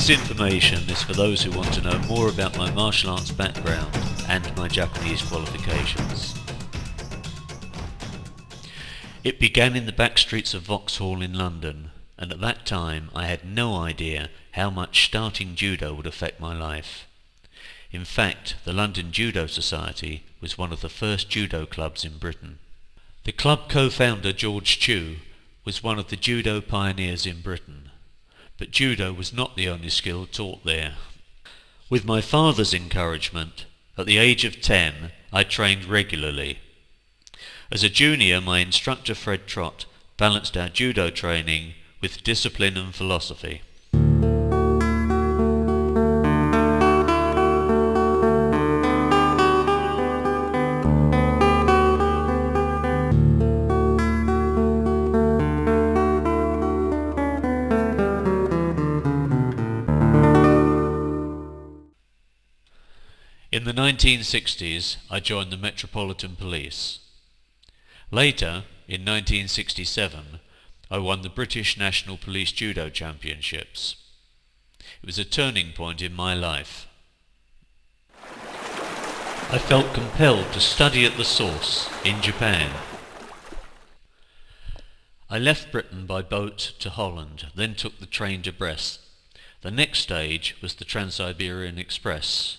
This information is for those who want to know more about my martial arts background and my Japanese qualifications. It began in the back streets of Vauxhall in London, and at that time I had no idea how much starting judo would affect my life. In fact, the London Judo Society was one of the first judo clubs in Britain. The club co-founder George Chu was one of the judo pioneers in Britain, but judo was not the only skill taught there. With my father's encouragement, at the age of 10, I trained regularly. As a junior, my instructor Fred Trott balanced our judo training with discipline and philosophy. In the 1960s, I joined the Metropolitan Police. Later, in 1967, I won the British National Police Judo Championships. It was a turning point in my life. I felt compelled to study at the source in Japan. I left Britain by boat to Holland, then took the train to Brest. The next stage was the Trans-Siberian Express.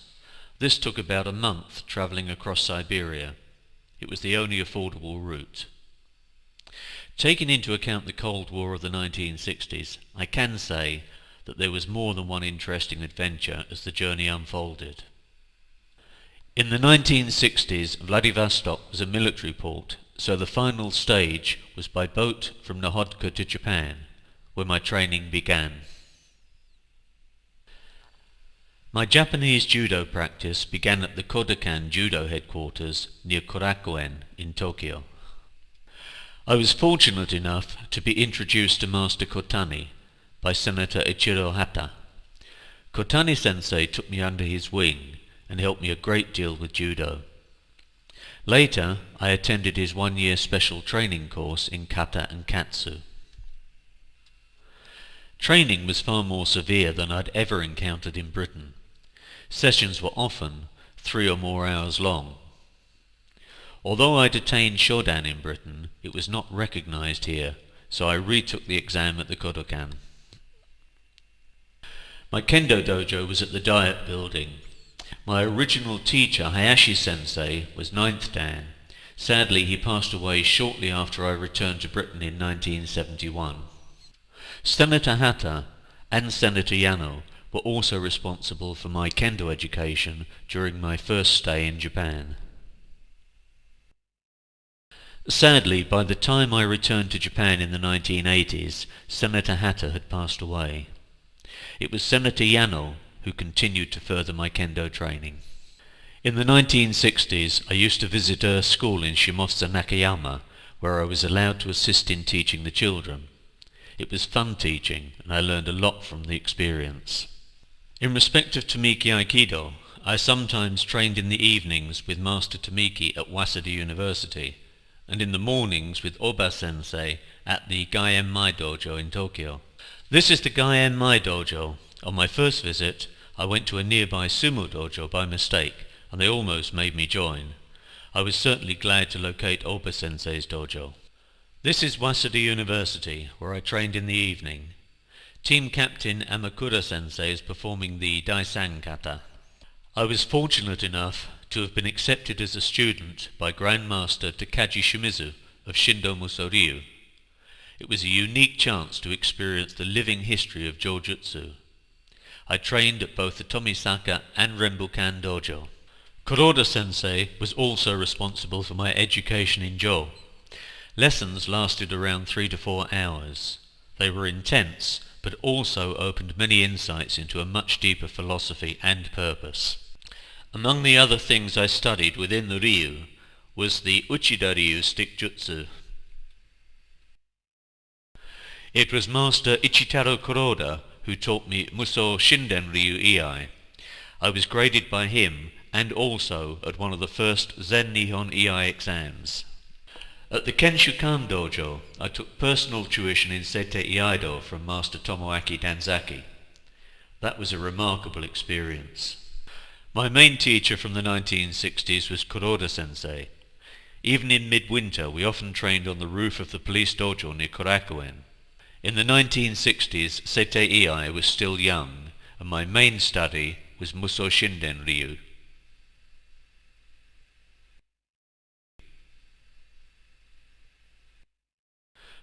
This took about a month travelling across Siberia. It was the only affordable route. Taking into account the Cold War of the 1960s, I can say that there was more than one interesting adventure as the journey unfolded. In the 1960s, Vladivostok was a military port, so the final stage was by boat from Nahodka to Japan, where my training began. My Japanese judo practice began at the Kodokan Judo headquarters near Korakuen in Tokyo. I was fortunate enough to be introduced to Master Kotani by Senator Ichiro Hata. Kotani sensei took me under his wing and helped me a great deal with judo. Later, I attended his one-year special training course in kata and katsu. Training was far more severe than I'd ever encountered in Britain. Sessions were often 3 or more hours long. Although I'd attained Shodan in Britain, it was not recognised here, so I retook the exam at the Kodokan. My kendo dojo was at the Diet Building. My original teacher, Hayashi Sensei, was 9th Dan. Sadly, he passed away shortly after I returned to Britain in 1971. Senator Hata and Senator Yano were also responsible for my kendo education during my first stay in Japan. Sadly, by the time I returned to Japan in the 1980s, Senator Hata had passed away. It was Senator Yano who continued to further my kendo training. In the 1960s, I used to visit a school in Shimosa Nakayama, where I was allowed to assist in teaching the children. It was fun teaching, and I learned a lot from the experience. In respect of Tomiki Aikido, I sometimes trained in the evenings with Master Tomiki at Waseda University, and in the mornings with Oba Sensei at the Gaien Mai Dojo in Tokyo. This is the Gaien Mai Dojo. On my first visit, I went to a nearby sumo dojo by mistake, and they almost made me join. I was certainly glad to locate Oba Sensei's dojo. This is Waseda University, where I trained in the evening. Team Captain Amakura Sensei is performing the Daisang Kata. I was fortunate enough to have been accepted as a student by Grandmaster Takaji Shimizu of Shindo Muso-ryu. It was a unique chance to experience the living history of Jojutsu. I trained at both the Tomisaka and Renbukan dojo. Kuroda Sensei was also responsible for my education in Jo. Lessons lasted around 3 to 4 hours. They were intense, but also opened many insights into a much deeper philosophy and purpose. Among the other things I studied within the Ryu was the Uchida Ryu stick jutsu. It was Master Ichitaro Kuroda who taught me Muso Shinden Ryu Iai. I was graded by him and also at one of the first Zen Nihon Iai exams. At the Kenshukan Dojo, I took personal tuition in Sete Iaido from Master Tomoaki Danzaki. That was a remarkable experience. My main teacher from the 1960s was Kuroda sensei. Even in midwinter, we often trained on the roof of the police dojo near Korakuen. In the 1960s, Sete Iai was still young, and my main study was Muso Shinden Ryu.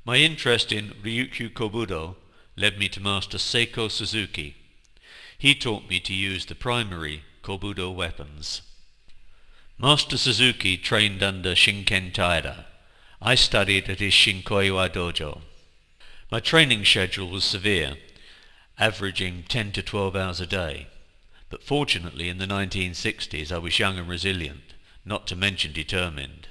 My interest in Ryukyu Kobudo led me to Master Seiko Suzuki. He taught me to use the primary Kobudo weapons. Master Suzuki trained under Shinken Taira. I studied at his Shinkoiwa dojo. My training schedule was severe, averaging 10 to 12 hours a day. But fortunately in the 1960s I was young and resilient, not to mention determined.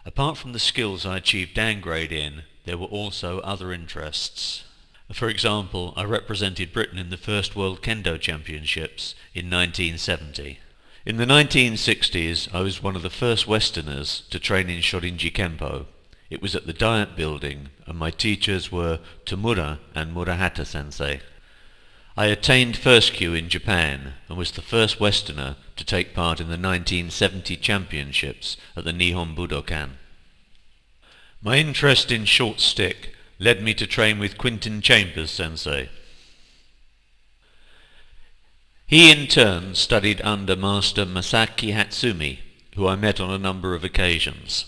Apart from the skills I achieved Dan grade in, there were also other interests. For example, I represented Britain in the first World Kendo Championships in 1970. In the 1960s, I was one of the first Westerners to train in Shorinji Kempo. It was at the Diet Building, and my teachers were Tamura and Murahata sensei. I attained first kyu in Japan, and was the first Westerner to take part in the 1970 championships at the Nihon Budokan. My interest in short stick led me to train with Quinton Chambers sensei. He in turn studied under Master Masaki Hatsumi, who I met on a number of occasions.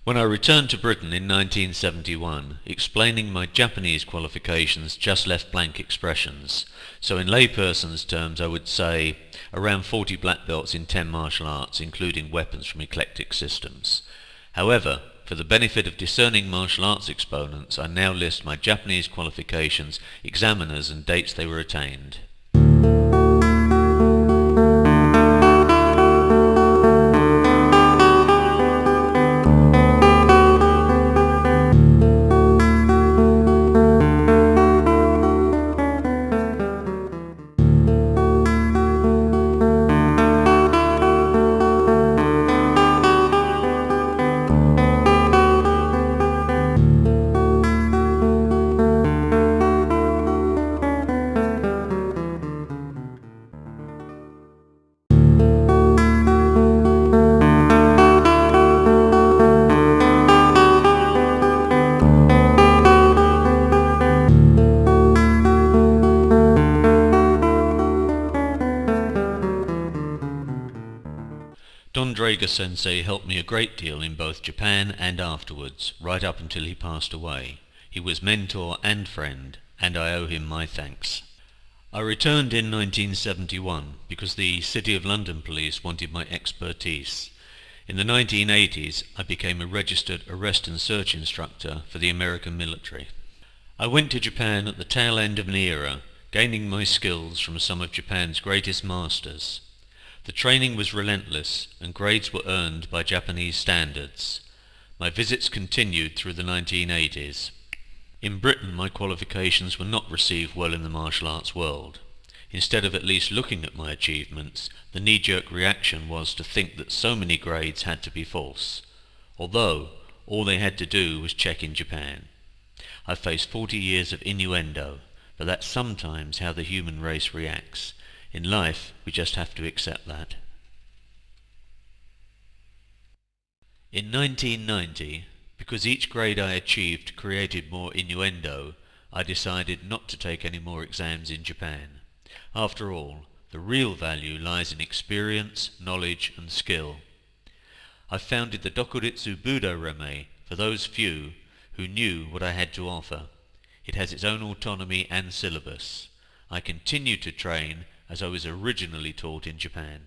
When I returned to Britain in 1971, explaining my Japanese qualifications just left blank expressions, so in layperson's terms I would say around 40 black belts in 10 martial arts, including weapons from eclectic systems. However, for the benefit of discerning martial arts exponents, I now list my Japanese qualifications, examiners and dates they were attained. Don Drager sensei helped me a great deal in both Japan and afterwards, right up until he passed away. He was mentor and friend, and I owe him my thanks. I returned in 1971 because the City of London Police wanted my expertise. In the 1980s, I became a registered arrest and search instructor for the American military. I went to Japan at the tail end of an era, gaining my skills from some of Japan's greatest masters. The training was relentless, and grades were earned by Japanese standards. My visits continued through the 1980s. In Britain, my qualifications were not received well in the martial arts world. Instead of at least looking at my achievements, the knee-jerk reaction was to think that so many grades had to be false, although all they had to do was check in Japan. I faced 40 years of innuendo, but that's sometimes how the human race reacts. In life, we just have to accept that. In 1990, because each grade I achieved created more innuendo, I decided not to take any more exams in Japan. After all, the real value lies in experience, knowledge and skill. I founded the Dokuritsu Budo Reme for those few who knew what I had to offer. It has its own autonomy and syllabus. I continue to train as I was originally taught in Japan.